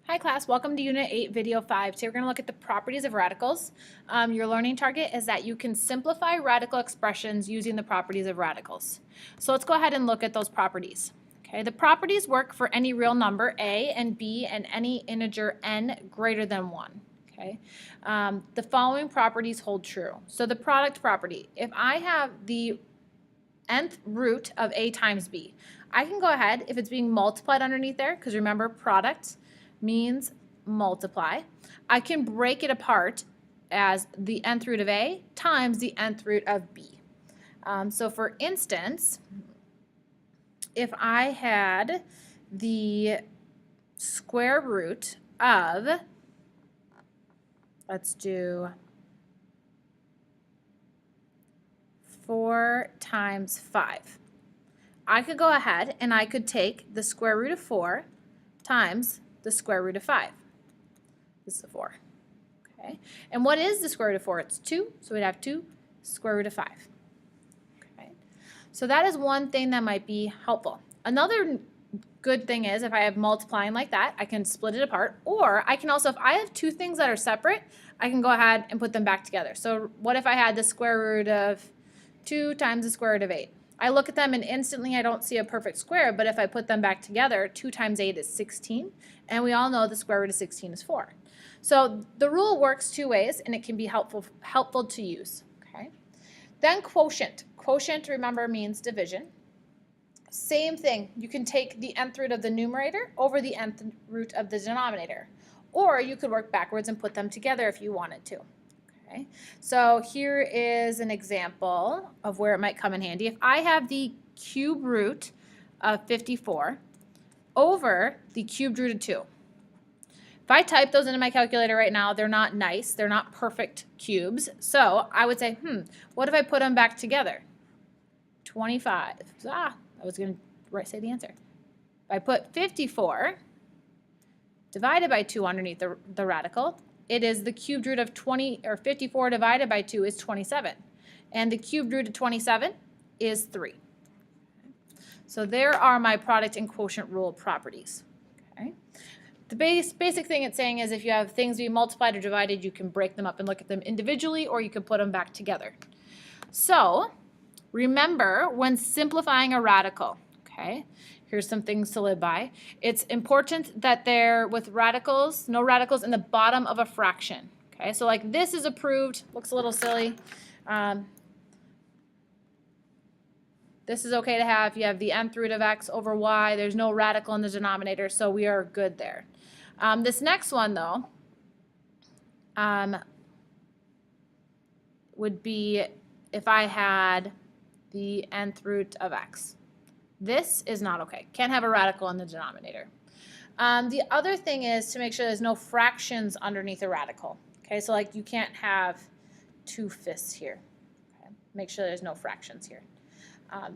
Hi class, welcome to Unit 8, Video 5. Today we're going to look at the properties of radicals. Your learning target is that you can simplify radical expressions using the properties of radicals. So let's go ahead and look at those properties. Okay, the properties work for any real number a and b and any integer n greater than 1. Okay, the following properties hold true. So the product property, if I have the nth root of a times b, I can go ahead, if it's being multiplied underneath there, because remember product means multiply, I can break it apart as the nth root of a times the nth root of b. So for instance, if I had the square root of, let's do 4 times 5. I could go ahead and I could take the square root of 4 times the square root of 5. This is a 4. Okay. And what is the square root of 4? It's 2, so we'd have 2 square root of 5. Okay. So that is one thing that might be helpful. Another good thing is if I have multiplying like that, I can split it apart, or I can also, if I have two things that are separate, I can go ahead and put them back together. So what if I had the square root of 2 times the square root of 8? I look at them and instantly I don't see a perfect square, but if I put them back together, 2 times 8 is 16, and we all know the square root of 16 is 4. So the rule works two ways, and it can be helpful to use. Okay. Then quotient. Quotient, remember, means division. Same thing. You can take the nth root of the numerator over the nth root of the denominator, or you could work backwards and put them together if you wanted to. Okay. So here is an example of where it might come in handy. If I have the cube root of 54 over the cubed root of 2. If I type those into my calculator right now, they're not nice. They're not perfect cubes. So I would say, what if I put them back together? 25. I was going to say the answer. If I put 54 divided by 2 underneath the radical, it is the cubed root of 20, or 54 divided by 2 is 27. And the cubed root of 27 is 3. So there are my product and quotient rule properties. Okay. The basic thing it's saying is if you have things being multiplied or divided, you can break them up and look at them individually, or you can put them back together. So remember, when simplifying a radical, okay, here's some things to live by. It's important that they're with radicals, no radicals in the bottom of a fraction. Okay, so like this is approved, looks a little silly. This is okay to have if you have the nth root of x over y. There's no radical in the denominator, so we are good there. This next one, though, would be if I had the nth root of x. This is not okay. Can't have a radical in the denominator. The other thing is to make sure there's no fractions underneath a radical. Okay, so like you can't have 2/5 here. Okay? Make sure there's no fractions here.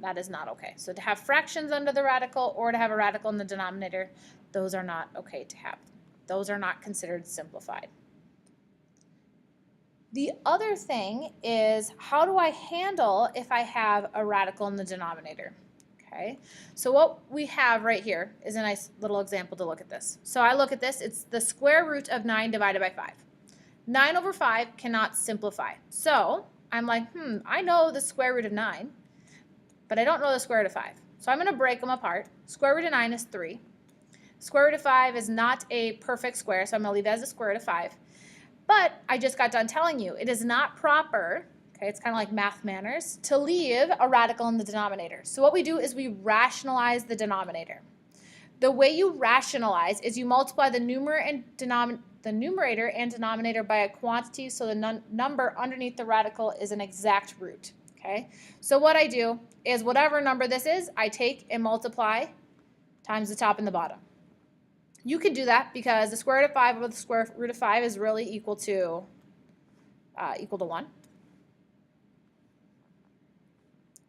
That is not okay. So to have fractions under the radical or to have a radical in the denominator, those are not okay to have. Those are not considered simplified. The other thing is, how do I handle if I have a radical in the denominator? Okay, so what we have right here is a nice little example to look at this. So I look at this, it's the square root of 9 divided by 5. 9 over 5 cannot simplify. So I'm like, I know the square root of 9, but I don't know the square root of 5. So I'm going to break them apart. Square root of 9 is 3. Square root of 5 is not a perfect square, so I'm going to leave it as a square root of 5. But I just got done telling you, it is not proper, okay, it's kind of like math manners, to leave a radical in the denominator. So what we do is we rationalize the denominator. The way you rationalize is you multiply the numerator and denominator by a quantity so the number underneath the radical is an exact root. Okay, so what I do is whatever number this is, I take and multiply times the top and the bottom. You could do that because the square root of 5 over the square root of 5 is really equal to 1.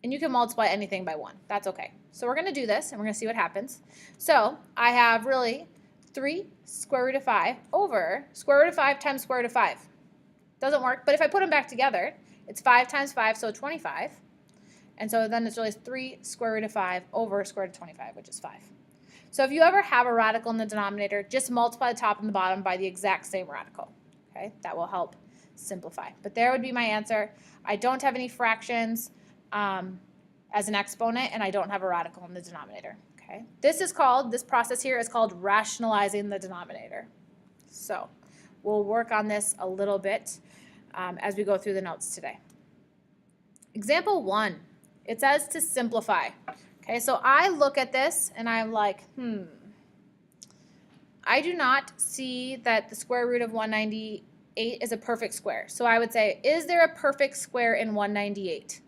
And you can multiply anything by 1. That's okay. So we're going to do this, and we're going to see what happens. So I have really 3 square root of 5 over square root of 5 times square root of 5. Doesn't work, but if I put them back together, it's 5 times 5, so 25. And so then it's really 3 square root of 5 over square root of 25, which is 5. So if you ever have a radical in the denominator, just multiply the top and the bottom by the exact same radical. Okay, that will help simplify. But there would be my answer. I don't have any fractions as an exponent, and I don't have a radical in the denominator. Okay, this process here is called rationalizing the denominator. So we'll work on this a little bit as we go through the notes today. Example 1, it says to simplify. Okay, so I look at this and I'm like, I do not see that the square root of 198 is a perfect square. So I would say, is there a perfect square in 198?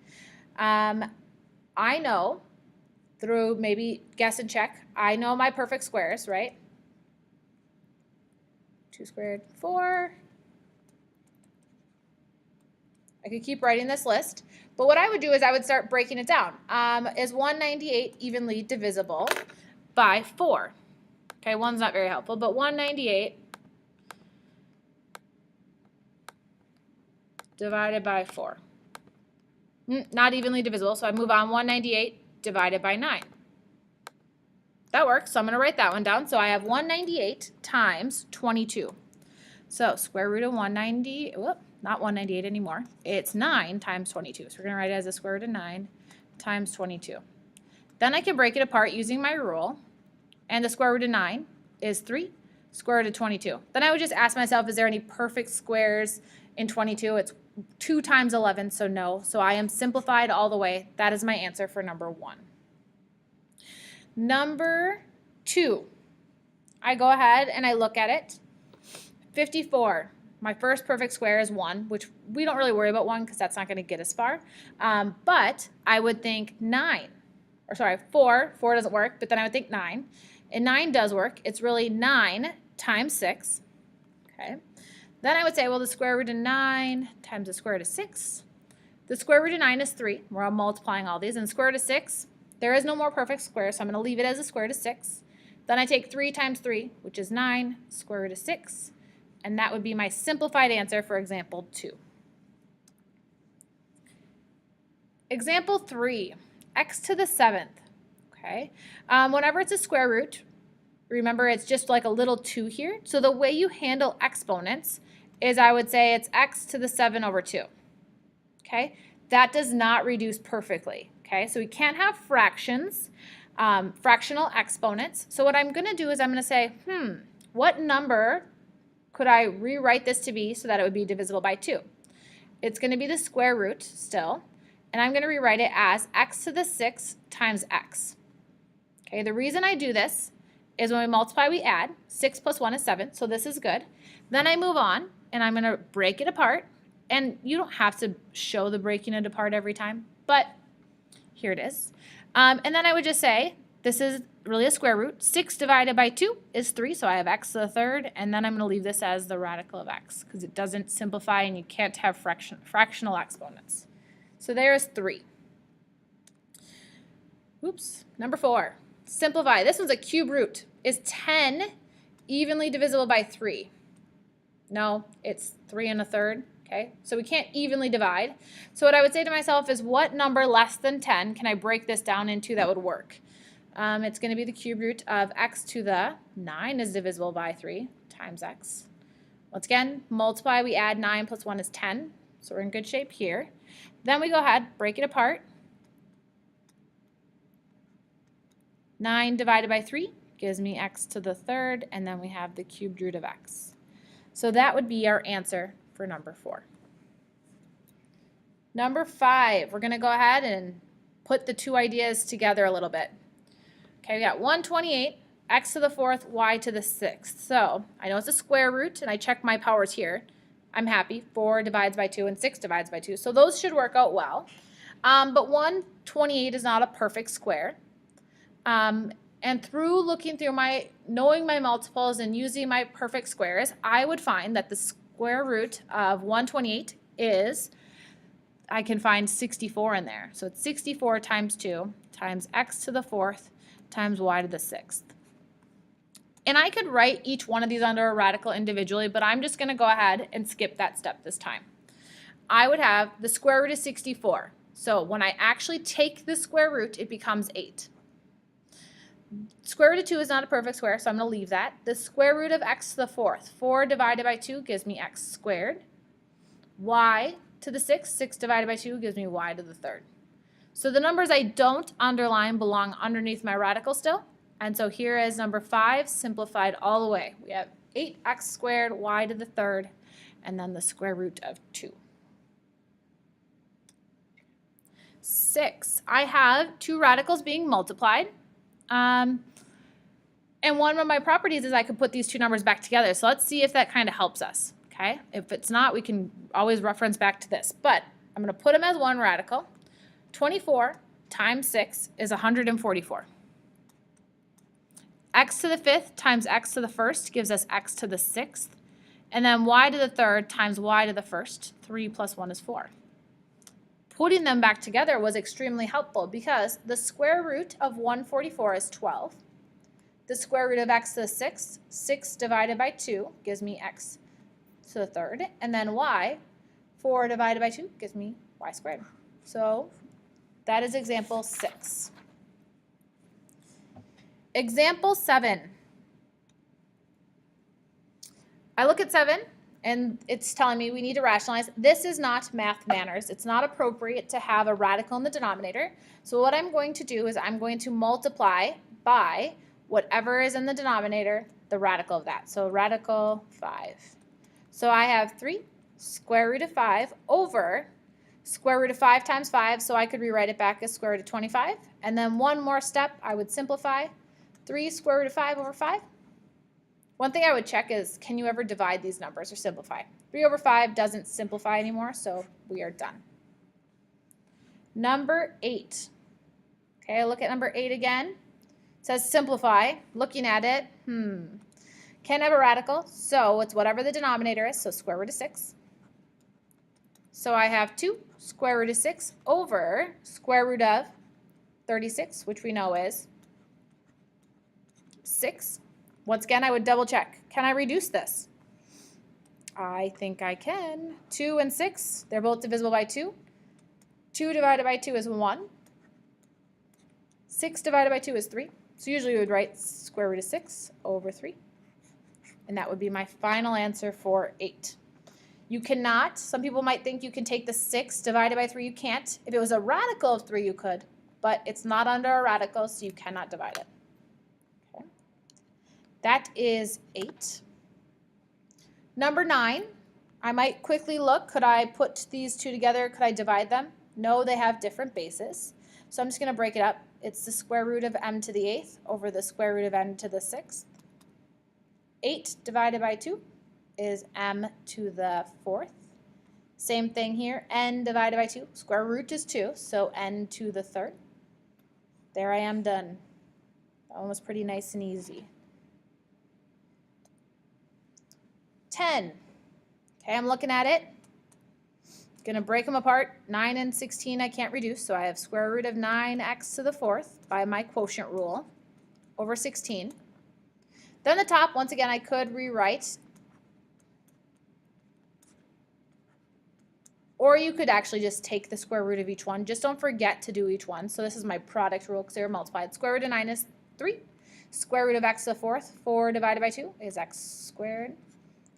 I know through maybe guess and check, I know my perfect squares, right? 2 squared, 4. I could keep writing this list, but what I would do is I would start breaking it down. Is 198 evenly divisible by 4? Okay, 1's not very helpful, but 198 divided by 4. Not evenly divisible, so I move on. 198 divided by 9. That works, so I'm going to write that one down. So I have 198 times 22. So square root of 190, not 198 anymore. It's 9 times 22. So we're going to write it as the square root of 9 times 22. Then I can break it apart using my rule. And the square root of 9 is 3. Square root of 22. Then I would just ask myself, is there any perfect squares in 22? It's 2 times 11, so no. So I am simplified all the way. That is my answer for number 1. Number 2, I go ahead and I look at it. 54. My first perfect square is 1, which we don't really worry about 1 because that's not going to get us far. But I would think 4. 4 doesn't work, but then I would think 9. And 9 does work. It's really 9 times 6. Okay. Then I would say, well, the square root of 9 times the square root of 6. The square root of 9 is 3. We're all multiplying all these. And the square root of 6, there is no more perfect square, so I'm going to leave it as the square root of 6. Then I take 3 times 3, which is 9, square root of 6. And that would be my simplified answer for example 2. Example 3, x to the 7th. Okay. Whenever it's a square root, remember it's just like a little 2 here. So the way you handle exponents is I would say it's x to the 7 over 2. Okay. That does not reduce perfectly. Okay. So we can't have fractions, fractional exponents. So what I'm going to do is I'm going to say, what number could I rewrite this to be so that it would be divisible by 2? It's going to be the square root still, and I'm going to rewrite it as x to the 6 times x. Okay, the reason I do this is when we multiply, we add. 6 plus 1 is 7, so this is good. Then I move on, and I'm going to break it apart, and you don't have to show the breaking it apart every time, but here it is. And then I would just say, this is really a square root. 6 divided by 2 is 3, so I have x to the 3rd, and then I'm going to leave this as the radical of x because it doesn't simplify and you can't have fractional exponents. So there's 3. Oops, number 4. Simplify. This one's a cube root. Is 10 evenly divisible by 3? No, it's 3 1/3. Okay, so we can't evenly divide. So what I would say to myself is, what number less than 10 can I break this down into that would work? It's going to be the cube root of x to the 9 is divisible by 3 times x. Once again, multiply, we add 9 plus 1 is 10. So we're in good shape here. Then we go ahead, break it apart. 9 divided by 3 gives me x to the 3rd, and then we have the cubed root of x. So that would be our answer for number 4. Number 5, we're going to go ahead and put the two ideas together a little bit. Okay, we got 128, x to the 4th, y to the 6th. So I know it's a square root, and I check my powers here. I'm happy. 4 divides by 2 and 6 divides by 2. So those should work out well. But 128 is not a perfect square. And through looking through knowing my multiples and using my perfect squares, I would find that the square root of 128 is, I can find 64 in there. So it's 64 times 2 times x to the 4th times y to the 6th. And I could write each one of these under a radical individually, but I'm just going to go ahead and skip that step this time. I would have the square root of 64. So when I actually take the square root, it becomes 8. Square root of 2 is not a perfect square, so I'm going to leave that. The square root of x to the fourth. 4 divided by 2 gives me x squared. Y to the sixth, 6 divided by 2 gives me y to the third. So the numbers I don't underline belong underneath my radical still. And so here is number 5 simplified all the way. We have 8x squared, y to the third, and then the square root of 2. 6. I have two radicals being multiplied. And one of my properties is I could put these two numbers back together. So let's see if that kind of helps us. Okay? If it's not, we can always reference back to this. But I'm going to put them as one radical. 24 times 6 is 144. X to the fifth times x to the first gives us x to the sixth. And then y to the third times y to the first. 3 plus 1 is 4. Putting them back together was extremely helpful because the square root of 144 is 12. The square root of x to the sixth, 6 divided by 2 gives me x to the third. And then y, 4 divided by 2 gives me y squared. So that is example 6. Example 7. I look at 7 and it's telling me we need to rationalize. This is not math manners. It's not appropriate to have a radical in the denominator. So what I'm going to do is I'm going to multiply by whatever is in the denominator, the radical of that. So radical 5. So I have 3 square root of 5 over square root of 5 times 5. So I could rewrite it back as square root of 25. And then one more step, I would simplify. 3 square root of 5 over 5. One thing I would check is, can you ever divide these numbers or simplify? 3 over 5 doesn't simplify anymore, so we are done. Number 8. Okay, look at number 8 again. It says simplify. Looking at it, can't have a radical, so it's whatever the denominator is, so square root of 6. So I have 2 square root of 6 over square root of 36, which we know is 6. Once again, I would double check. Can I reduce this? I think I can. 2 and 6, they're both divisible by 2. 2 divided by 2 is 1. 6 divided by 2 is 3. So usually we would write square root of 6 over 3. And that would be my final answer for 8. You cannot, some people might think you can take the 6 divided by 3. You can't. If it was a radical of 3, you could. But it's not under a radical, so you cannot divide it. Okay. That is 8. Number 9, I might quickly look. Could I put these two together? Could I divide them? No, they have different bases. So I'm just going to break it up. It's the square root of m to the 8th over the square root of n to the 6th. 8 divided by 2 is m to the 4th. Same thing here. N divided by 2. Square root is 2, so n to the 3rd. There I am done. That one was pretty nice and easy. 10. Okay, I'm looking at it. Going to break them apart. 9 and 16 I can't reduce, so I have square root of 9x to the 4th by my quotient rule over 16. Then the top, once again, I could rewrite. Or you could actually just take the square root of each one. Just don't forget to do each one. So this is my product rule because they were multiplied. Square root of 9 is 3. Square root of x to the 4th, 4 divided by 2 is x squared.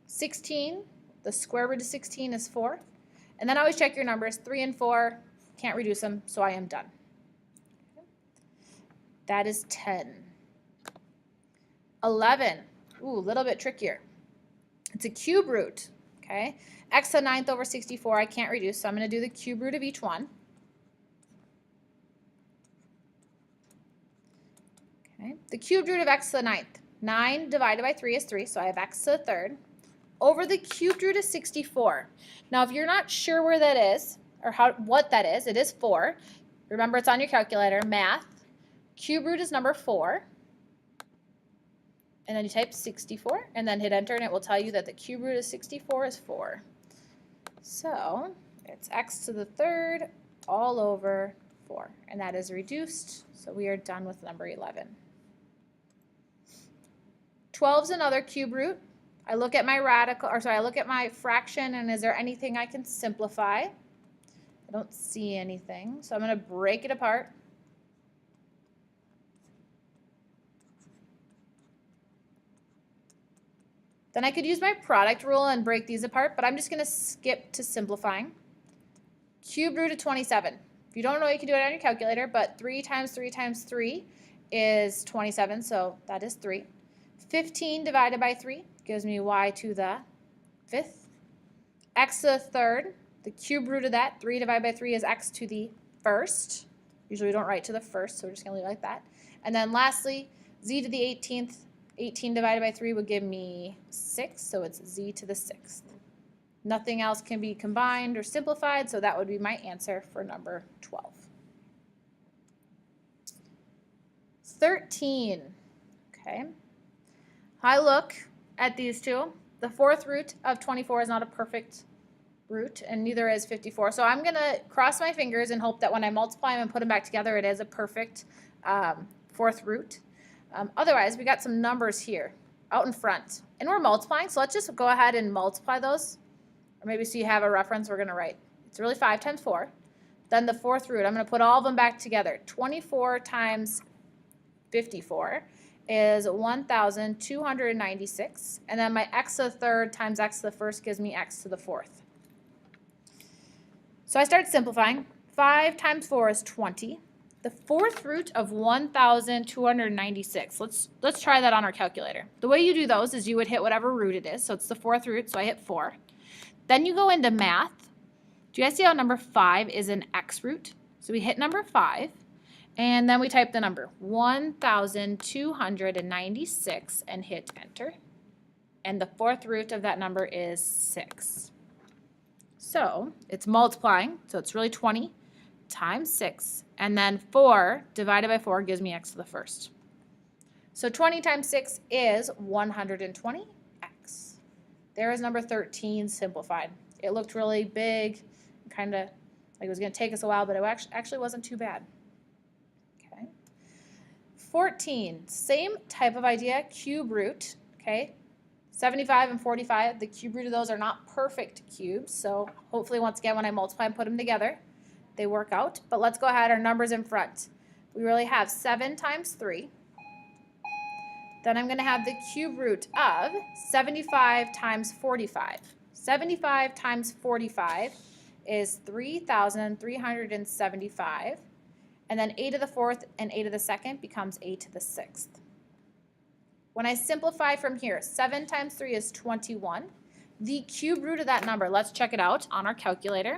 16, the square root of 16 is 4. And then always check your numbers. 3 and 4, can't reduce them, so I am done. That is 10. 11, ooh, a little bit trickier. It's a cube root, okay? X to the 9th over 64, I can't reduce, so I'm going to do the cube root of each one. Okay, the cube root of x to the 9th. 9 divided by 3 is 3, so I have x to the 3rd. Over the cubed root of 64. Now, if you're not sure where that is, or what that is, it is 4. Remember, it's on your calculator, math. Cube root is number 4. And then you type 64, and then hit enter, and it will tell you that the cube root of 64 is 4. So, it's x to the 3rd all over 4. And that is reduced, so we are done with number 11. 12 is another cube root. I look at my I look at my fraction, and is there anything I can simplify? I don't see anything, so I'm going to break it apart. Then I could use my product rule and break these apart, but I'm just going to skip to simplifying. Cube root of 27. If you don't know, you can do it on your calculator, but 3 times 3 times 3 is 27, so that is 3. 15 divided by 3 gives me y to the 5th. X to the 3rd, the cube root of that, 3 divided by 3 is x to the 1st. Usually we don't write to the 1st, so we're just going to leave it like that. And then lastly, z to the 18th. 18 divided by 3 would give me 6, so it's z to the 6th. Nothing else can be combined or simplified, so that would be my answer for number 12. 13. Okay. I look at these two. The 4th root of 24 is not a perfect root, and neither is 54. So I'm going to cross my fingers and hope that when I multiply them and put them back together, it is a perfect 4th root. Otherwise, we got some numbers here out in front, and we're multiplying, so let's just go ahead and multiply those. Or maybe so you have a reference, we're going to write. It's really 5 times 4. Then the 4th root, I'm going to put all of them back together. 24 times 54 is 1,296. And then my x to the 3rd times x to the 1st gives me x to the 4th. So I start simplifying. 5 times 4 is 20. The 4th root of 1,296. Let's try that on our calculator. The way you do those is you would hit whatever root it is. So it's the 4th root, so I hit 4. Then you go into math. Do you guys see how number 5 is an x root? So we hit number 5, and then we type the number 1,296 and hit enter. And the 4th root of that number is 6. So it's multiplying, so it's really 20 times 6, and then 4 divided by 4 gives me x to the 1st. So 20 times 6 is 120x. There is number 13 simplified. It looked really big, kind of like it was going to take us a while, but it actually wasn't too bad. Okay. 14, same type of idea, cube root. Okay. 75 and 45, the cube root of those are not perfect cubes, so hopefully once again when I multiply and put them together, they work out. But let's go ahead, our numbers in front. We really have 7 times 3. Then I'm going to have the cube root of 75 times 45. 75 times 45 is 3,375. And then 8 to the 4th and 8 to the 2nd becomes 8 to the 6th. When I simplify from here, 7 times 3 is 21. The cube root of that number, let's check it out on our calculator.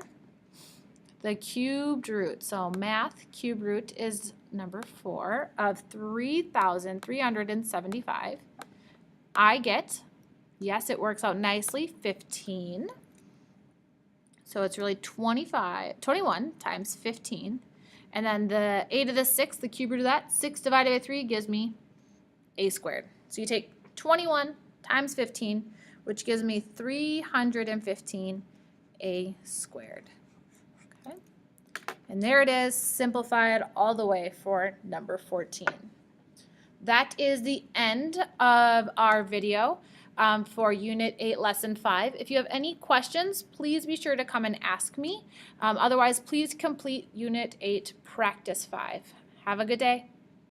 The cubed root, so math cube root is number 4 of 3,375. I get, yes, it works out nicely, 15. So it's really 21 times 15. And then the 8 to the 6th, the cube root of that, 6 divided by 3 gives me a squared. So you take 21 times 15, which gives me 315 a squared. Okay. And there it is, simplified all the way for number 14. That is the end of our video for Unit 8, Lesson 5. If you have any questions, please be sure to come and ask me. Otherwise, please complete Unit 8, Practice 5. Have a good day.